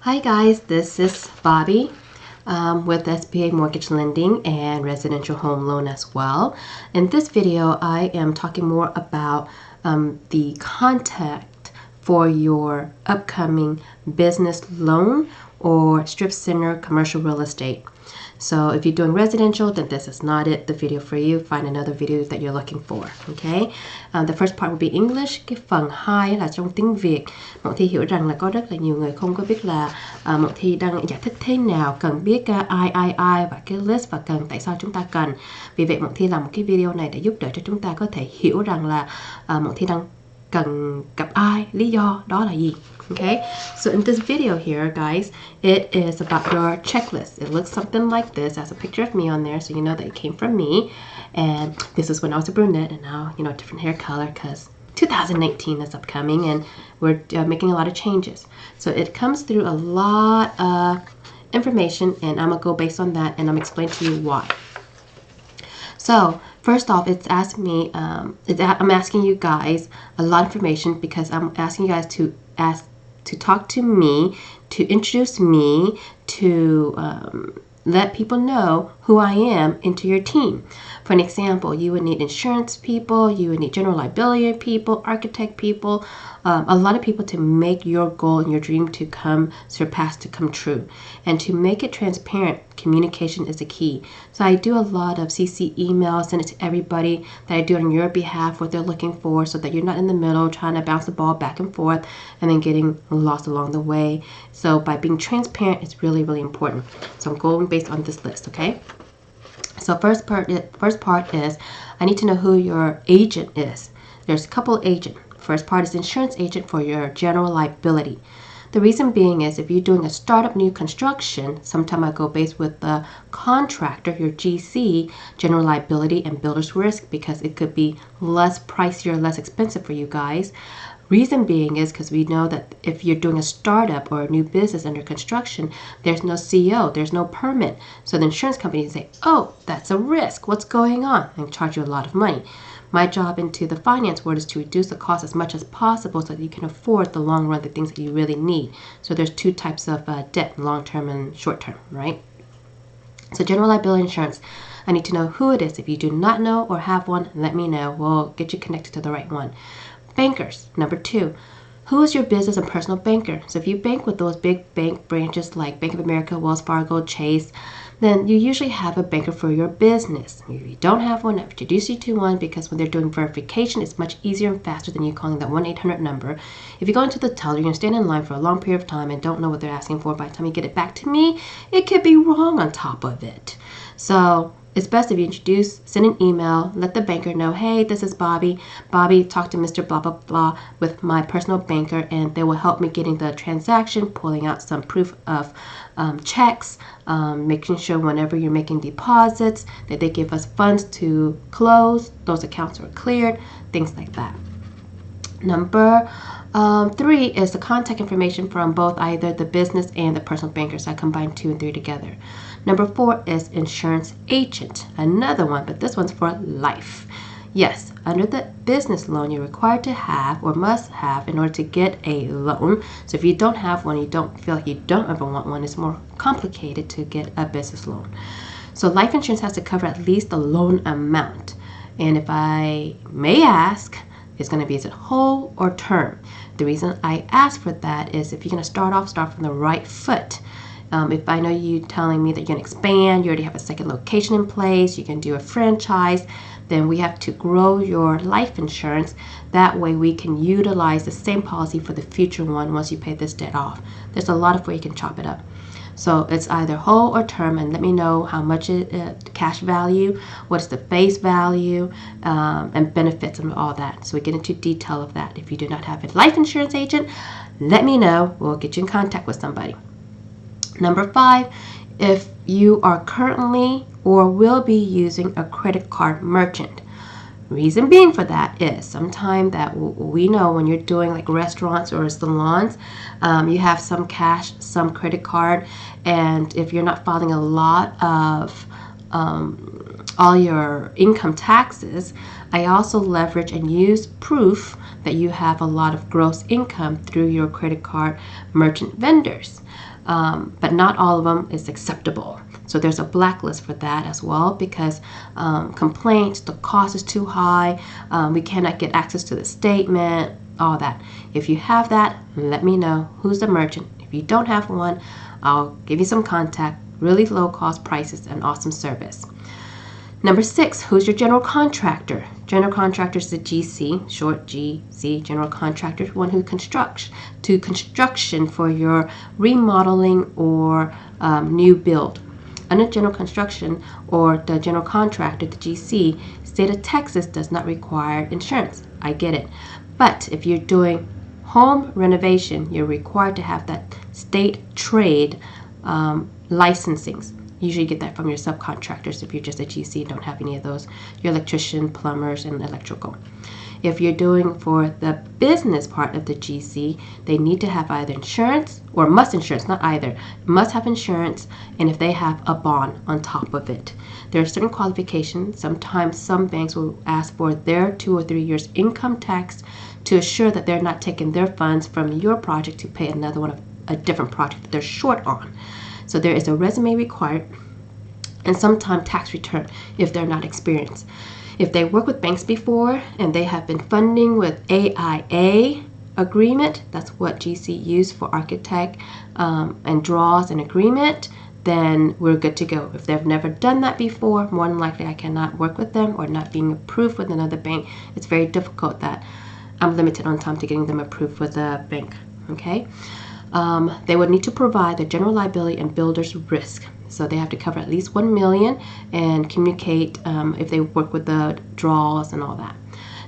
Hi guys, this is Bobby with SBA Mortgage Lending and Residential Home Loan as well. In this video, I am talking more about the contact for your upcoming business loan or strip center commercial real estate. So if you're doing residential, then this is not the video for you. Find another video that you're looking for. Okay. The first part will be English. Cái phần 2 là trong tiếng Việt. Mọi Thi hiểu rằng là có rất là nhiều người không có biết là Mọi Thi đang giải thích thế nào, cần biết ai và cái list và cần tại sao chúng ta cần. Vì vậy Mọi Thi làm một cái video này để giúp đỡ cho chúng ta có thể hiểu rằng là Mọi Thi đang cần gặp ai, lý do đó là gì. Okay, so in this video here, guys, it is about your checklist. It looks something like this. There's a picture of me on there, so you know that it came from me. And this is when I was a brunette, and now, you know, different hair color because 2019 is upcoming, and we're making a lot of changes. So it comes through a lot of information, and I'm gonna go based on that, and I'm explain to you why. So first off, it's asking me, I'm asking you guys a lot of information because I'm asking you guys to talk to me, to introduce me, to let people know who I am into your team. For an example, you would need insurance people, you would need general liability people, architect people, a lot of people to make your goal and your dream to come true. And to make it transparent, communication is the key. So I do a lot of CC emails, send it to everybody that I do on your behalf, what they're looking for, so that you're not in the middle trying to bounce the ball back and forth and then getting lost along the way. So by being transparent, it's really, really important. So I'm going based on this list, okay? So first part is I need to know who your agent is. There's a couple of agents. First part is insurance agent for your general liability. The reason being is if you're doing a startup new construction, sometimes I go based with the contractor, your GC, general liability and builder's risk, because it could be less pricier, less expensive for you guys. Reason being is because we know that if you're doing a startup or a new business under construction, there's no CO, there's no permit. So the insurance company say, oh, that's a risk. What's going on? And charge you a lot of money. My job into the finance world is to reduce the cost as much as possible so that you can afford the long run, the things that you really need. So there's two types of debt, long-term and short-term, right? So general liability insurance, I need to know who it is. If you do not know or have one, let me know. We'll get you connected to the right one. Bankers, number 2. Who is your business and personal banker? So if you bank with those big bank branches like Bank of America, Wells Fargo, Chase, then you usually have a banker for your business. If you don't have one, I'll introduce you to one because when they're doing verification, it's much easier and faster than you calling that 1-800 number. If you go into the teller, you're going to stand in line for a long period of time and don't know what they're asking for. By the time you get it back to me, it could be wrong on top of it. So it's best if you send an email, let the banker know, hey, this is Bobby. Bobby, talk to Mr. Blah, blah, blah with my personal banker, and they will help me getting the transaction, pulling out some proof of checks, making sure whenever you're making deposits that they give us funds to close, those accounts are cleared, things like that. Number 3 is the contact information from both either the business and the personal banker. So I combine 2 and 3 together. Number 4 is insurance agent. Another one, but this one's for life. Yes, under the business loan, you're required to have or must have in order to get a loan. So if you don't have one, you don't feel like you don't ever want one, it's more complicated to get a business loan. So life insurance has to cover at least the loan amount. And if I may ask, it's going to be, is it whole or term? The reason I ask for that is if you're going to start from the right foot. If I know you telling me that you're going to expand, you already have a second location in place, you can do a franchise, then we have to grow your life insurance. That way we can utilize the same policy for the future one once you pay this debt off. There's a lot of ways you can chop it up. So it's either whole or term, and let me know how much cash value, what is the base value, and benefits and all that. So we get into detail of that. If you do not have a life insurance agent, let me know. We'll get you in contact with somebody. Number 5, if you are currently or will be using a credit card merchant. Reason being for that is sometimes that we know when you're doing like restaurants or salons, you have some cash, some credit card, and if you're not filing a lot of all your income taxes, I also leverage and use proof that you have a lot of gross income through your credit card merchant vendors. But not all of them is acceptable. So there's a blacklist for that as well, because complaints, the cost is too high, we cannot get access to the statement, all that. If you have that, let me know who's the merchant. If you don't have one, I'll give you some contact, really low cost prices and awesome service. Number 6, who's your general contractor? General contractor is the GC, short GC, general contractor, one who constructs to construction for your remodeling or new build. Under general construction or the general contractor, the GC, state of Texas does not require insurance. I get it. But if you're doing home renovation, you're required to have that state trade licensings. Usually get that from your subcontractors. If you're just a GC and don't have any of those, your electrician, plumbers, and electrical. If you're doing for the business part of the GC, they need to have either insurance or must insurance, not either, must have insurance, and if they have a bond on top of it. There are certain qualifications. Sometimes some banks will ask for their 2 or 3 years income tax to assure that they're not taking their funds from your project to pay another one of a different project that they're short on. So there is a resume required, and sometimes tax return if they're not experienced. If they work with banks before and they have been funding with AIA agreement, that's what GC used for architect and draws an agreement, then we're good to go. If they've never done that before, more than likely I cannot work with them, or not being approved with another bank. It's very difficult that I'm limited on time to getting them approved with a bank. Okay. They would need to provide the general liability and builder's risk. So they have to cover at least $1 million and communicate if they work with the draws and all that.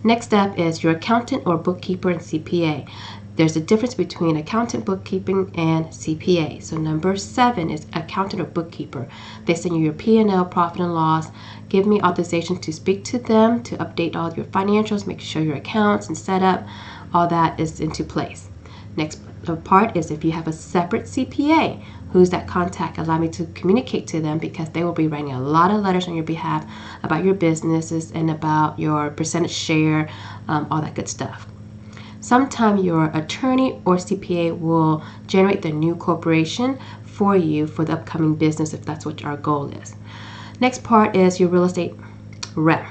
Next step is your accountant or bookkeeper and CPA. There's a difference between accountant, bookkeeping, and CPA. So number 7 is accountant or bookkeeper. They send you your P&L, profit and loss. Give me authorization to speak to them to update all your financials, make sure your accounts and setup, all that is into place. Next part is if you have a separate CPA, who's that contact? Allow me to communicate to them, because they will be writing a lot of letters on your behalf about your businesses and about your percentage share, all that good stuff. Sometime your attorney or CPA will generate the new corporation for you for the upcoming business, if that's what our goal is. Next part is your real estate rep.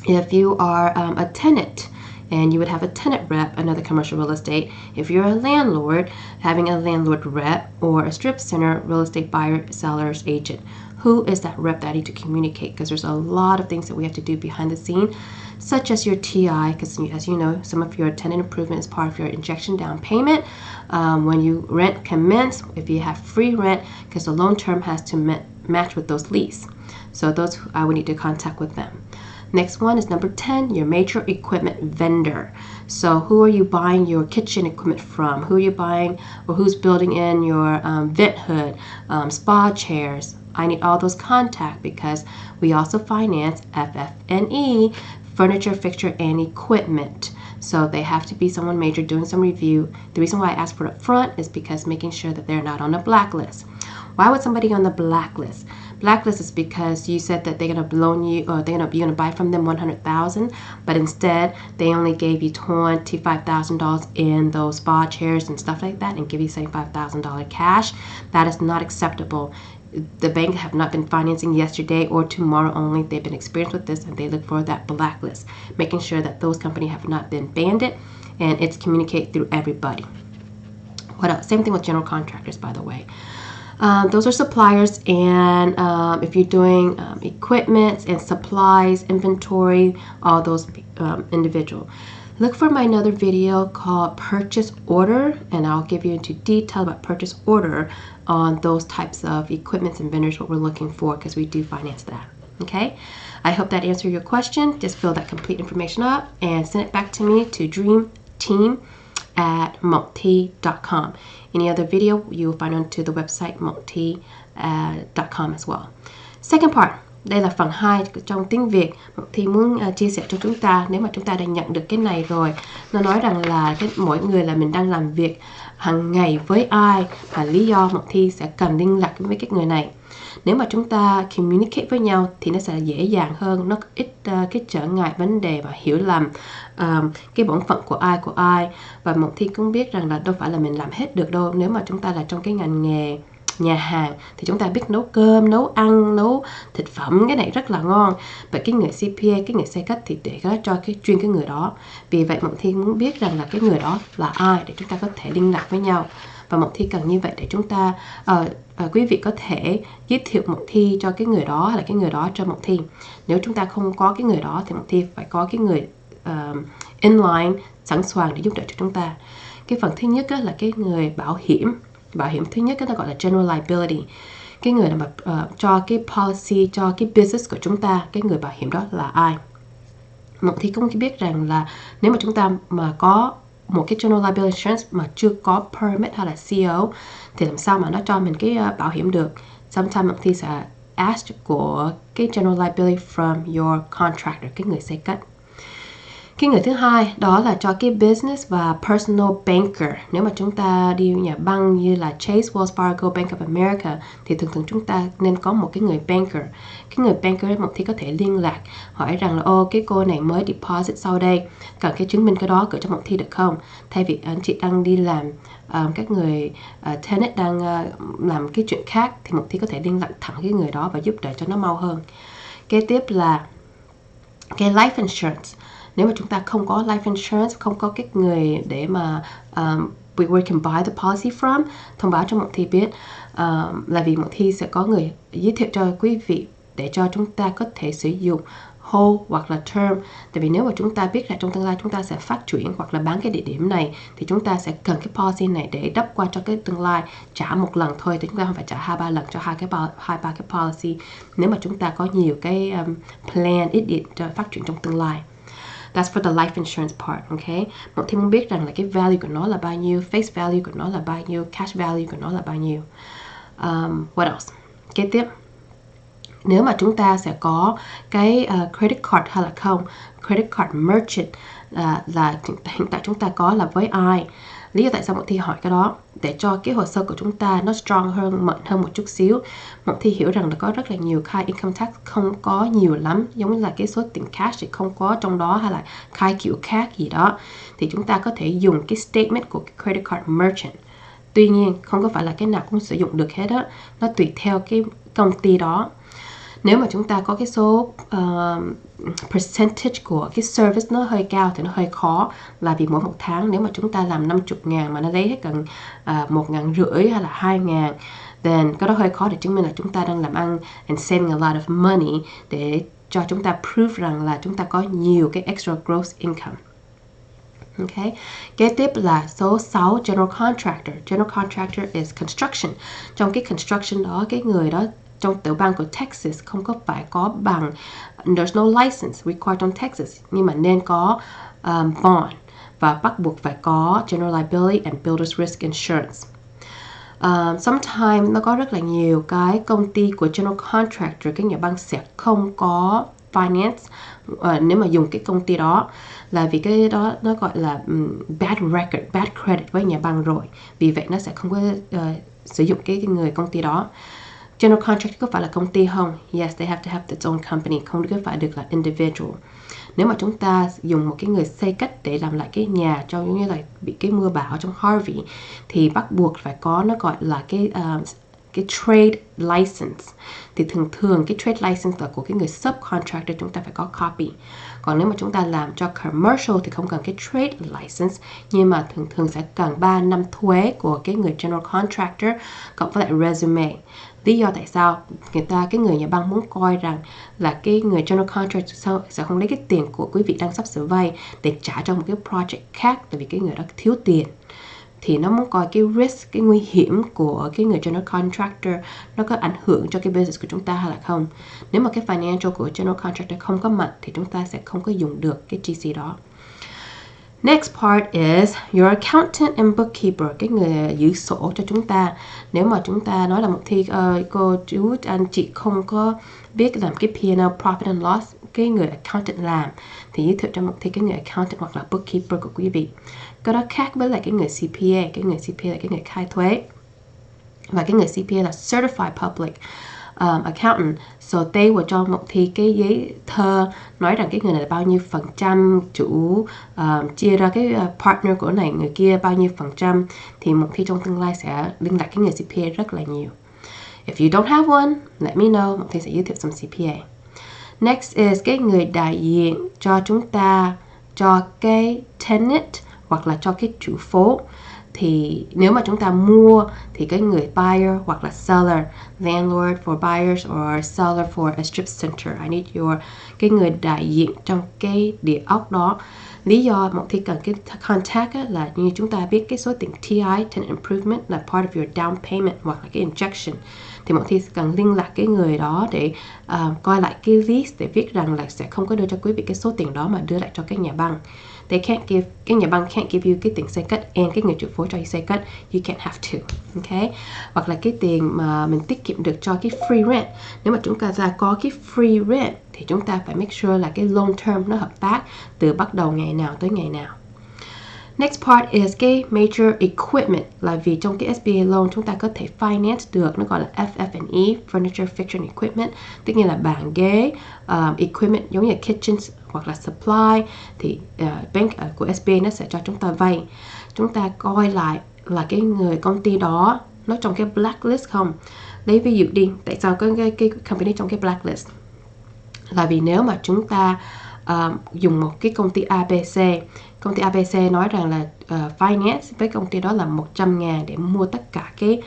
If you are a tenant, and you would have a tenant rep, another commercial real estate. If you're a landlord, having a landlord rep, or a strip center real estate buyer, seller's agent. Who is that rep that I need to communicate? Because there's a lot of things that we have to do behind the scene, such as your TI, because as you know, some of your tenant improvement is part of your injection down payment. When you rent commence, if you have free rent, because the loan term has to match with those lease. So those I would need to contact with them. Next one is number 10, your major equipment vendor. So who are you buying your kitchen equipment from? Who are you buying, or who's building in your vent hood, spa chairs? I need all those contact, because we also finance FF&E, furniture, fixture, and equipment. So they have to be someone major doing some review. The reason why I ask for it up front is because making sure that they're not on the blacklist. Why would somebody on the blacklist? Blacklist is because you said that they're going to loan you, or you're going to buy from them $100,000, but instead they only gave you $25,000 in those spa chairs and stuff like that, and give you $75,000 cash. That is not acceptable. The bank have not been financing yesterday or tomorrow only. They've been experienced with this, and they look for that blacklist, making sure that those companies have not been banded, and it's communicated through everybody. What else? Same thing with general contractors, by the way. Those are suppliers, and if you're doing equipment and supplies, inventory, all those individual. Look for my another video called Purchase Order, and I'll give you into detail about purchase order on those types of equipments and vendors, what we're looking for, because we do finance that. Okay, I hope that answered your question. Just fill that complete information up and send it back to me to dreamteam@multi.com. Any other video you will find onto the website multi.com as well. Second part, đây là phần 2 trong tiếng Việt. Mộng Thi muốn chia sẻ cho chúng ta, nếu mà chúng ta đã nhận được cái này rồi, nó nói rằng là mỗi người là mình đang làm việc hàng ngày với ai, và lý do Mộng Thi sẽ cần liên lạc với cái người này. Nếu mà chúng ta communicate với nhau thì nó sẽ dễ dàng hơn, nó ít cái trở ngại vấn đề và hiểu lầm cái bổn phận của ai. Và Mộng Thi cũng biết rằng là đâu phải là mình làm hết được đâu. Nếu mà chúng ta là trong cái ngành nghề nhà hàng thì chúng ta biết nấu cơm, nấu ăn, nấu thực phẩm, cái này rất là ngon. Và cái người CPA, cái người xây cất thì để cho chuyên cái người đó. Vì vậy Mộng Thi muốn biết rằng là cái người đó là ai để chúng ta có thể liên lạc với nhau. Và Mộng Thi cần như vậy để chúng ta quý vị có thể giới thiệu Mộng Thi cho cái người đó, hay là cái người đó cho Mộng Thi. Nếu chúng ta không có cái người đó thì Mộng Thi phải có cái người inline sẵn sàng để giúp đỡ cho chúng ta. Cái phần thứ nhất là cái người bảo hiểm. Bảo hiểm thứ nhất nó gọi là general liability. Cái người mà cho cái policy, cho cái business của chúng ta, cái người bảo hiểm đó là ai. Mộng Thi cũng biết rằng là nếu mà chúng ta mà có một cái general liability insurance mà chưa có permit hay là CO thì làm sao mà nó cho mình cái bảo hiểm được. Sometimes Mộng Thi sẽ ask của cái general liability from your contractor, cái người xây cất. Cái người thứ hai đó là cho cái business và personal banker. Nếu mà chúng ta đi nhà băng như là Chase, Wells Fargo, Bank of America thì thường chúng ta nên có một cái người banker. Cái người banker Mộng Thi có thể liên lạc hỏi rằng là cái cô này mới deposit sau đây, cần cái chứng minh cái đó gửi cho Mộng Thi được không? Thay vì anh chị đang đi làm các người tenant đang làm cái chuyện khác thì Mộng Thi có thể liên lạc thẳng cái người đó và giúp đỡ cho nó mau hơn. Kế tiếp là cái life insurance. Nếu mà chúng ta không có life insurance, không có cái người để mà we can buy the policy from, thông báo cho Mộng Thi biết, là vì Mộng Thi sẽ có người giới thiệu cho quý vị để cho chúng ta có thể sử dụng whole hoặc là term. Tại vì nếu mà chúng ta biết là trong tương lai chúng ta sẽ phát triển hoặc là bán cái địa điểm này thì chúng ta sẽ cần cái policy này để đắp qua cho cái tương lai, trả một lần thôi thì chúng ta không phải trả 2-3 lần cho hai ba cái policy. Nếu mà chúng ta có nhiều cái plan ít điện cho phát triển trong tương lai. That's for the life insurance part, okay? Mộng Thi muốn biết rằng là cái value của nó là bao nhiêu, face value của nó là bao nhiêu, cash value của nó là bao nhiêu. What else? Kế tiếp, nếu mà chúng ta sẽ có cái credit card hay là không, credit card merchant là hiện tại chúng ta có là với ai. Lý do tại sao Mộng Thi hỏi cái đó để cho cái hồ sơ của chúng ta nó strong hơn, mạnh hơn một chút xíu. Mộng Thi hiểu rằng là có rất là nhiều khai income tax không có nhiều lắm, giống như là cái số tiền cash thì không có trong đó, hay là khai kiểu khác gì đó, thì chúng ta có thể dùng cái statement của cái credit card merchant. Tuy nhiên không có phải là cái nào cũng sử dụng được hết á, nó tùy theo cái công ty đó. Nếu mà chúng ta có cái số percentage của cái service nó hơi cao thì nó hơi khó, là vì mỗi một tháng nếu mà chúng ta làm 50.000 mà nó lấy hết gần 1.500 hay là 2.000, then cái đó hơi khó để chứng minh là chúng ta đang làm ăn and saving a lot of money, để cho chúng ta prove rằng là chúng ta có nhiều cái extra gross income. Okay. Kế tiếp là số 6, general contractor. General contractor is construction. Trong cái construction đó, cái người đó trong tiểu bang của Texas không có phải có bằng, there's no license required trong Texas, nhưng mà nên có bond và bắt buộc phải có general liability and builder's risk insurance. Sometimes nó có rất là nhiều cái công ty của general contractor, cái nhà băng sẽ không có finance nếu mà dùng cái công ty đó, là vì cái đó nó gọi là bad record, bad credit với nhà băng rồi. Vì vậy nó sẽ không có sử dụng cái người công ty đó. General contractor có phải là công ty không? Yes, they have to have their own company, không có phải được là individual. Nếu mà chúng ta dùng một cái người xây cất để làm lại cái nhà cho giống như là bị cái mưa bão trong Harvey thì bắt buộc phải có, nó gọi là cái trade license. Thì thường cái trade license là của cái người subcontractor, chúng ta phải có copy. Còn nếu mà chúng ta làm cho commercial thì không cần cái trade license, nhưng mà thường sẽ cần 3 năm thuế của cái người general contractor cộng với lại resume. Lý do tại sao cái người nhà băng muốn coi rằng là cái người general contractor sẽ không lấy cái tiền của quý vị đang sắp sửa vay để trả cho một cái project khác, tại vì cái người đó thiếu tiền. Thì nó muốn coi cái risk, cái nguy hiểm của cái người general contractor nó có ảnh hưởng cho cái business của chúng ta hay là không. Nếu mà cái financial của general contractor không có mạnh thì chúng ta sẽ không có dùng được cái GC đó. Next part is your accountant and bookkeeper, cái người giữ sổ cho chúng ta. Nếu mà chúng ta nói là một thi cô chú anh chị không có biết làm cái P&L profit and loss, cái người accountant làm, thì giới thiệu cho một thi cái người accountant hoặc là bookkeeper của quý vị. Cái đó khác với lại cái người CPA. Cái người CPA là cái người khai thuế, và cái người CPA là Certified Public Accountant. So they will cho một thi cái giấy tờ nói rằng cái người này là bao nhiêu phần trăm chủ, chia ra cái partner của này người kia bao nhiêu phần trăm, thì một thi trong tương lai sẽ liên lạc cái người CPA rất là nhiều. If you don't have one, let me know, một thi sẽ giới thiệu some CPA. Next is cái người đại diện cho chúng ta, cho cái tenant hoặc là cho cái chủ phố. Thì nếu mà chúng ta mua thì cái người buyer hoặc là seller, landlord for buyers or seller for a strip center, I need your, cái người đại diện trong cái địa ốc đó. Lý do một thi cần cái contact á, là như chúng ta biết cái số tiền TI, tenant improvement, là part of your down payment hoặc là cái injection. Thì một thi cần liên lạc cái người đó để coi lại cái lease, để viết rằng là sẽ không có đưa cho quý vị cái số tiền đó mà đưa lại cho cái nhà băng. They can't give, cái nhà băng can't give you cái tiền xây cất, and cái người chủ phố cho xây cất, you can't have to, okay? Hoặc là cái tiền mà mình tiết kiệm được cho cái free rent. Nếu mà chúng ta ra có cái free rent thì chúng ta phải make sure là cái long term nó hợp tác từ bắt đầu ngày nào tới ngày nào. Next part is cái major equipment, là vì trong cái SBA loan chúng ta có thể finance được, nó gọi là FF&E, Furniture, Fixture and Equipment, tức như là bàn ghế, equipment giống như là kitchen hoặc là supply, thì bank của SBA nó sẽ cho chúng ta vay. Chúng ta coi lại là cái người công ty đó nó trong cái blacklist không. Lấy ví dụ đi, tại sao có cái company trong cái blacklist? Là vì nếu mà chúng ta dùng một cái công ty ABC nói rằng là finance với công ty đó là 100.000 để mua tất cả cái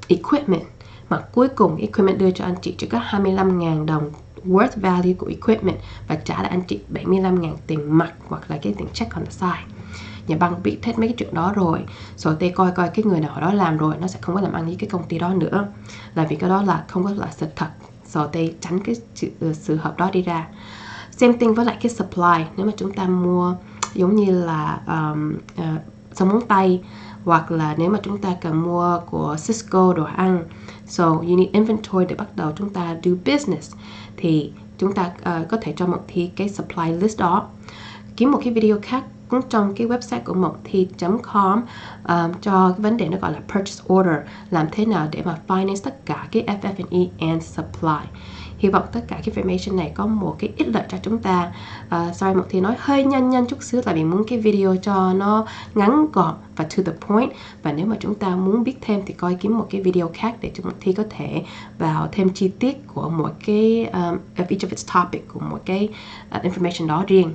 equipment, mà cuối cùng equipment đưa cho anh chị chỉ có 25.000 đồng worth value của equipment và trả lại anh chị 75.000 tiền mặt hoặc là cái tiền check on the side. Nhà băng biết hết mấy cái chuyện đó rồi, rồi tôi coi cái người nào đó làm rồi nó sẽ không có làm ăn với cái công ty đó nữa, là vì cái đó là không có là sự thật, rồi tôi tránh cái sự hợp đó đi ra. Same thing với lại cái supply. Nếu mà chúng ta mua giống như là son móng tay, hoặc là nếu mà chúng ta cần mua của Cisco đồ ăn, so you need inventory để bắt đầu chúng ta do business, thì chúng ta có thể cho một thi cái supply list đó. Kiếm một cái video khác cũng trong cái website của mocthi.com cho cái vấn đề nó gọi là purchase order, làm thế nào để mà finance tất cả cái FF&E and supply. Hy vọng tất cả cái information này có một cái ích lợi cho chúng ta. Sorry, Mộc Thi nói hơi nhanh chút xíu, tại vì muốn cái video cho nó ngắn gọn và to the point. Và nếu mà chúng ta muốn biết thêm thì coi kiếm một cái video khác để cho Mộc Thi có thể vào thêm chi tiết của một cái of each of its topic, của một cái information đó riêng.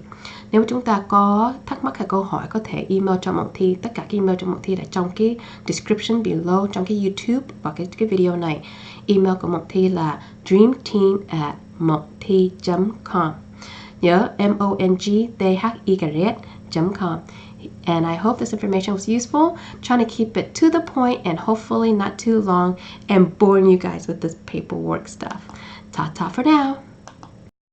Nếu chúng ta có thắc mắc hay câu hỏi có thể email cho Mộc Thi. Tất cả cái email cho Mộc Thi là trong cái description below, trong cái YouTube và cái video này. Email của Mộc Thi là dreamteam@mocthi.com. Nhớ mongthy.com. And I hope this information was useful. Trying to keep it to the point and hopefully not too long and boring you guys with this paperwork stuff. Ta-ta for now.